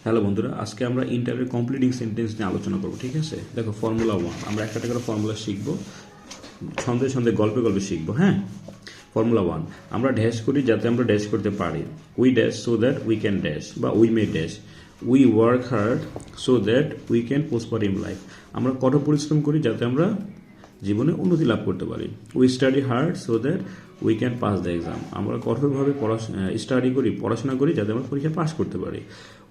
Hello বন্ধুরা, আজকে আমরা ইন্টারভিউ কমপ্লিটিং সেন্টেন্স নিয়ে আলোচনা করবো। ঠিক আছে, দেখো ফর্মুলা 1 আমরা একটা করে ফর্মুলা শিখবো, ছন্দে ছন্দে গল্পে গল্পে শিখবো। হ্যাঁ, ফর্মুলা 1 আমরা ড্যাশ করি যাতে আমরা ড্যাশ করতে পারি। We dash so that we can dash, বা we may dash. We work hard so that we can prosper in life. আমরা কঠোর পরিশ্রম করি যাতে আমরা জীবনে উন্নতি লাভ করতে পারি। We study hard so that we can pass the exam. আমরা কঠোরভাবে পড়াশোনা করি যাতে আমরা পরীক্ষা পাস করতে পারি।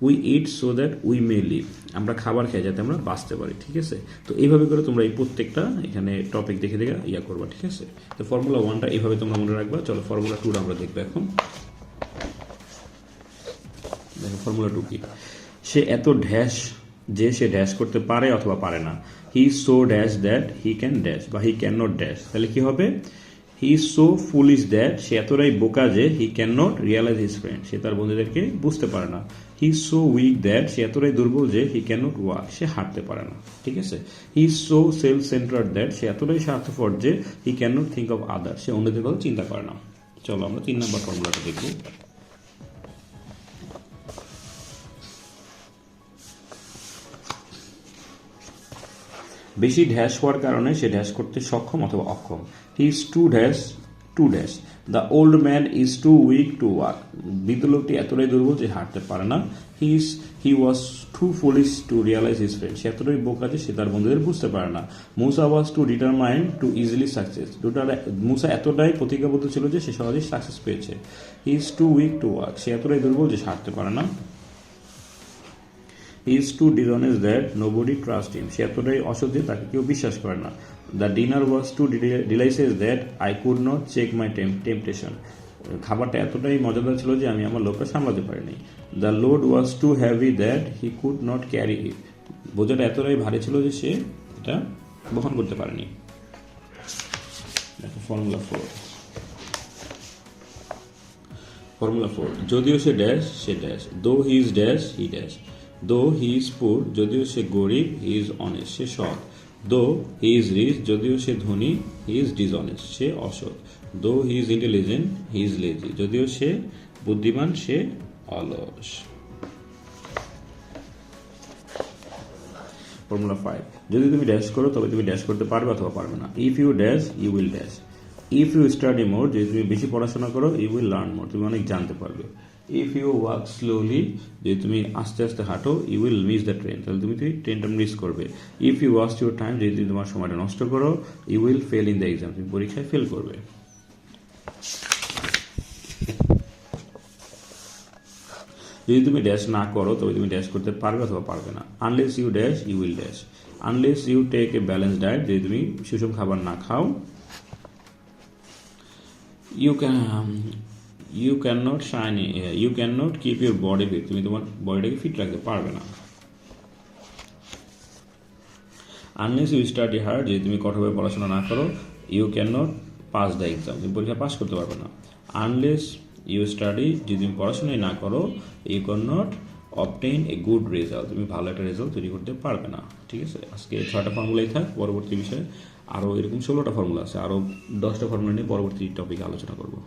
We eat so that we may live. আমরা খাবার খাই যাতে আমরা বাঁচতে পারি। ঠিক আছে, তো এইভাবে করে তোমরা এই প্রত্যেকটা এখানে টপিক দেখে দেখে করবা। ঠিক আছে, তো ফর্মুলা 1টা এইভাবে তোমরা মনে রাখবা। চলো ফর্মুলা 2টা আমরা দেখবো এখন। দেখো ফর্মুলা 2 কি, সে এত ড্যাশ যে সে ড্যাশ করতে পারে অথবা পারে না। He is so dash that he can dash, বা হি ক্যান নট ড্যাশ। তাহলে কি হবে, he is so foolish that, সে এতটাই বোকা যে he can not realise his friend, সে তার বন্ধুদেরকে বুঝতে পারে না। He is so weak that, সে এতটাই দুর্বল যে হি ক্যান নট ওয়াক, সে হাঁটতে পারে না। ঠিক আছে, he is so self centred that, সে এতটাই স্বার্থপর যে he can not think of other, সে অন্যদের কথা চিন্তা করে না। চলো আমরা 3 নম্বর ফর্মুলাটা দেখব। বেশি ড্যাশ হওয়ার কারণে সে ড্যাশ করতে সক্ষম অথবা অক্ষম। He is too dash the old man is too weak to walk. বৃদ্ধ লোকটি এতটাই দুর্বল যে হাঁটতে পারে না। He was too foolish to realise his friend, সে এতটাই বোকা যে সে তার বন্ধুদের বুঝতে পারে না। Musa was too determined to easily success, মুসা এতটাই প্রতিজ্ঞাবদ্ধ ছিল যে সে সহজেই সাকসেস পেয়েছে। He is too weak to walk, সে এতটাই দুর্বল যে হাঁটতে পারে না। He is too dishonest that nobody trust him, সে এতটাই অসৎ যে তাকে কেউ বিশ্বাস করে না। The dinner was too delicious that I could not check my temptation, খাবারটা এতটাই মজাদার ছিল যে আমি আমার লোভটা সামলাতে পারিনি। The load was too heavy that he could not carry it, বোঝাটা এতটাই ভারী ছিল যে সে এটা বহন করতে পারেনি। ফর্মুলা 4 যদিও সে ড্যাশ সে ড্যাশ, দো he is dash he dash. দো হি ইজ পুর, যদিও সে গরিব, হি ইজ অনেস্ট, সে সৎ। দো হি ইজ রিচ, যদিও সে ধনী, হি ইজ ডিসঅনেস্ট, সে অসৎ। দো he is intelligent, he is lazy, যদিও সে বুদ্ধিমান, সে অলস। ফর্মুলা 5 যদি তুমি ড্যাশ করো তবে তুমি ড্যাশ করতে পারবে অথবা পারবে না। If you dash you will dash. If you study more, যদি তুমি বেশি পড়াশোনা করো, ইউ উইল লার্ন মোর, তুমি অনেক জানতে পারবে। ইফ ইউ ওয়াক স্লোলি, যদি তুমি আস্তে আস্তে হাঁটো, you will miss the train, তাহলে তুমি ট্রেনটা মিস করবে। If you waste your time, যদি তুমি তোমার সময়টা নষ্ট করো, you will fail in the exam, তুমি পরীক্ষায় ফেল করবে। যদি তুমি ড্যাশ না করো তবে তুমি ড্যাশ করতে পারবে অথবা পারবে না। Unless you dash you will dash. Unless you take a balance diet, যদি তুমি সুষম খাবার না খাও, you can not keep your body fit, তুমি তোমার বডিটাকে ফিট রাখতে পারবে না। আনলেস ইউ স্টাডি হার্ড, যদি তুমি কঠোরভাবে পড়াশোনা না করো, you can not pass the exam, তুমি পরীক্ষা পাস করতে পারবে না। আনলেস ইউ স্টাডি, যদি তুমি পড়াশোনাই না করো, you can not obtain a good result, তুমি ভালো একটা রেজাল্ট তৈরি করতে পারবে না। ঠিক আছে, আজকে 6টা ফর্মুলাই থাক, পরবর্তী বিষয়ে আরও এরকম 16টা ফর্মুলা আছে, আরও 10টা ফর্মুলা নিয়ে পরবর্তী টপিকে আলোচনা করবো।